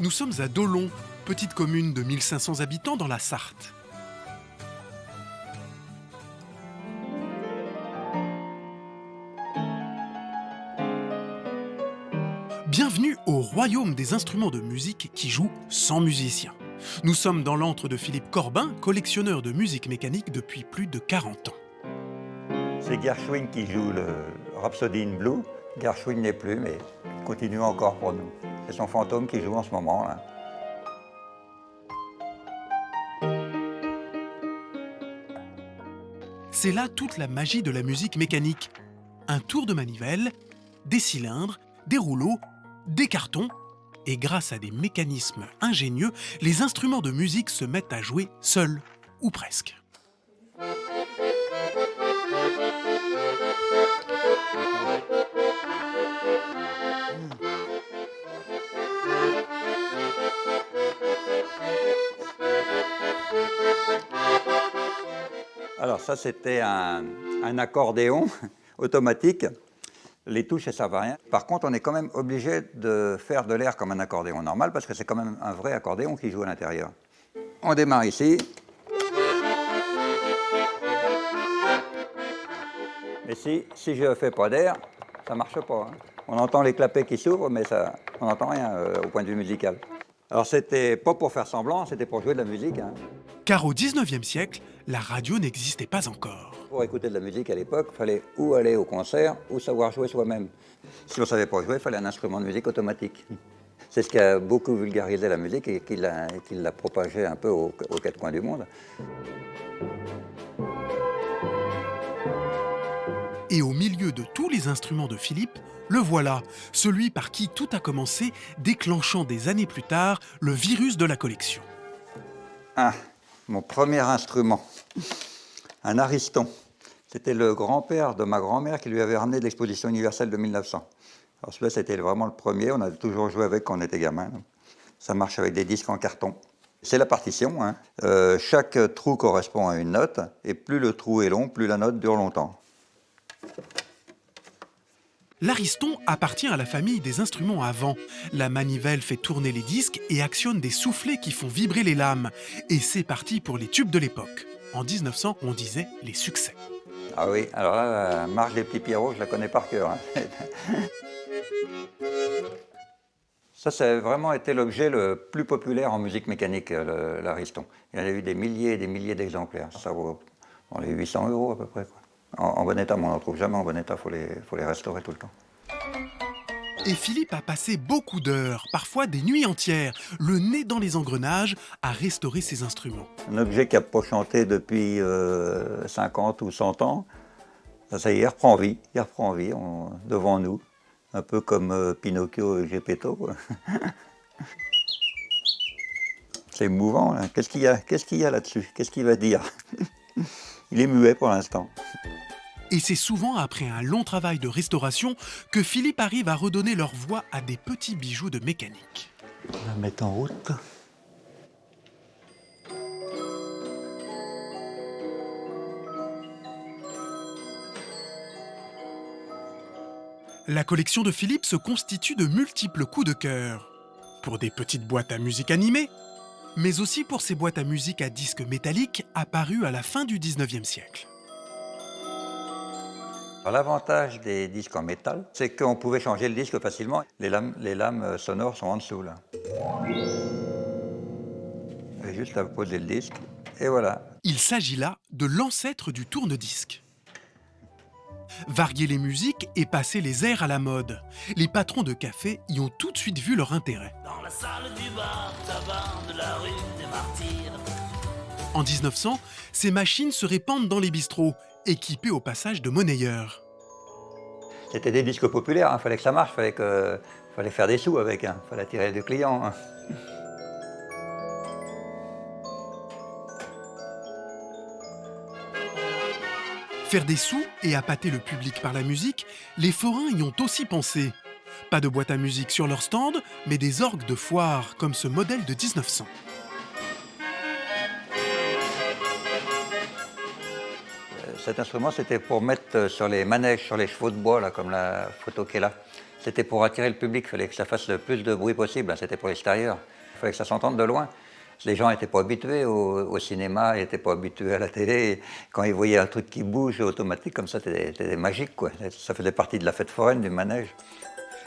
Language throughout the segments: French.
Nous sommes à Dolon, petite commune de 1500 habitants dans la Sarthe. Bienvenue au royaume des instruments de musique qui jouent sans musicien. Nous sommes dans l'antre de Philippe Corbin, collectionneur de musique mécanique depuis plus de 40 ans. C'est Gershwin qui joue le Rhapsody in Blue. Gershwin n'est plus, mais il continue encore pour nous. C'est son fantôme qui joue en ce moment, là. C'est là toute la magie de la musique mécanique. Un tour de manivelle, des cylindres, des rouleaux, des cartons, et grâce à des mécanismes ingénieux, les instruments de musique se mettent à jouer seuls, ou presque. Alors ça, c'était un accordéon automatique. Les touches, ça ne servent à rien. Par contre, on est quand même obligé de faire de l'air comme un accordéon normal parce que c'est quand même un vrai accordéon qui joue à l'intérieur. On démarre ici. Mais si je ne fais pas d'air, ça ne marche pas, hein. On entend les clapets qui s'ouvrent, mais on n'entend rien au point de vue musical. Alors c'était pas pour faire semblant, c'était pour jouer de la musique, hein. Car au 19e siècle, la radio n'existait pas encore. Pour écouter de la musique à l'époque, il fallait ou aller au concert ou savoir jouer soi-même. Si on ne savait pas jouer, il fallait un instrument de musique automatique. C'est ce qui a beaucoup vulgarisé la musique et qui l'a propagée un peu aux quatre coins du monde. Et au milieu de tous les instruments de Philippe, le voilà, celui par qui tout a commencé, déclenchant des années plus tard le virus de la collection. Ah, mon premier instrument, un ariston. C'était le grand-père de ma grand-mère qui lui avait ramené de l'exposition universelle de 1900. Alors celui-là, c'était vraiment le premier, on a toujours joué avec quand on était gamin. Ça marche avec des disques en carton. C'est la partition, hein. Chaque trou correspond à une note, et plus le trou est long, plus la note dure longtemps. L'ariston appartient à la famille des instruments à vent. La manivelle fait tourner les disques et actionne des soufflets qui font vibrer les lames. Et c'est parti pour les tubes de l'époque. En 1900, on disait les succès. Ah oui, alors là, la marche des petits Pierrots, je la connais par cœur, hein. Ça a vraiment été l'objet le plus populaire en musique mécanique, l'ariston. Il y en a eu des milliers et des milliers d'exemplaires. Ça vaut dans les 800 € à peu près, quoi. En bon état, mais on n'en trouve jamais en bon état, il faut les restaurer tout le temps. Et Philippe a passé beaucoup d'heures, parfois des nuits entières, le nez dans les engrenages, à restaurer ses instruments. Un objet qui n'a pas chanté depuis 50 ou 100 ans, ça y est, il reprend vie devant nous, un peu comme Pinocchio et Geppetto, quoi. C'est émouvant, là. Qu'est-ce qu'il y a là-dessus? Qu'est-ce qu'il va dire? Il est muet pour l'instant. Et c'est souvent après un long travail de restauration que Philippe arrive à redonner leur voix à des petits bijoux de mécanique. On va mettre en route. La collection de Philippe se constitue de multiples coups de cœur. Pour des petites boîtes à musique animée, mais aussi pour ces boîtes à musique à disques métalliques apparues à la fin du 19e siècle. L'avantage des disques en métal, c'est qu'on pouvait changer le disque facilement. Les lames sonores sont en dessous, là. Et juste à poser le disque, et voilà. Il s'agit là de l'ancêtre du tourne-disque. Varier les musiques et passer les airs à la mode. Les patrons de café y ont tout de suite vu leur intérêt. Dans la salle du bar, tabac de la rue des Martyrs. En 1900, ces machines se répandent dans les bistrots, équipées au passage de monnayeurs. C'était des disques populaires, il fallait que ça marche, fallait faire des sous avec, il fallait attirer des clients, hein. Faire des sous et appâter le public par la musique, les forains y ont aussi pensé. Pas de boîte à musique sur leur stand, mais des orgues de foire, comme ce modèle de 1900. Cet instrument, c'était pour mettre sur les manèges, sur les chevaux de bois, là, comme la photo qui est là. C'était pour attirer le public, il fallait que ça fasse le plus de bruit possible, c'était pour l'extérieur. fallait que ça s'entende de loin. Les gens n'étaient pas habitués au cinéma, ils n'étaient pas habitués à la télé. Quand ils voyaient un truc qui bouge automatique comme ça, c'était magique, quoi. Ça faisait partie de la fête foraine, du manège.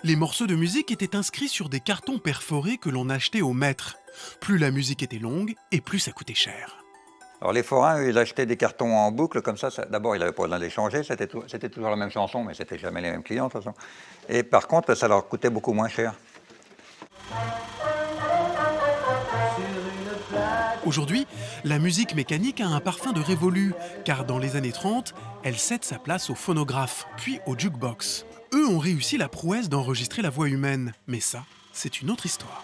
Les morceaux de musique étaient inscrits sur des cartons perforés que l'on achetait au mètre. Plus la musique était longue et plus ça coûtait cher. Alors les forains, eux, ils achetaient des cartons en boucle, comme ça d'abord, ils n'avaient pas besoin de les changer, c'était toujours la même chanson, mais c'était jamais les mêmes clients, de toute façon. Et par contre, ça leur coûtait beaucoup moins cher. Aujourd'hui, la musique mécanique a un parfum de révolu, car dans les années 30, elle cède sa place au phonographe, puis au jukebox. Eux ont réussi la prouesse d'enregistrer la voix humaine, mais ça, c'est une autre histoire.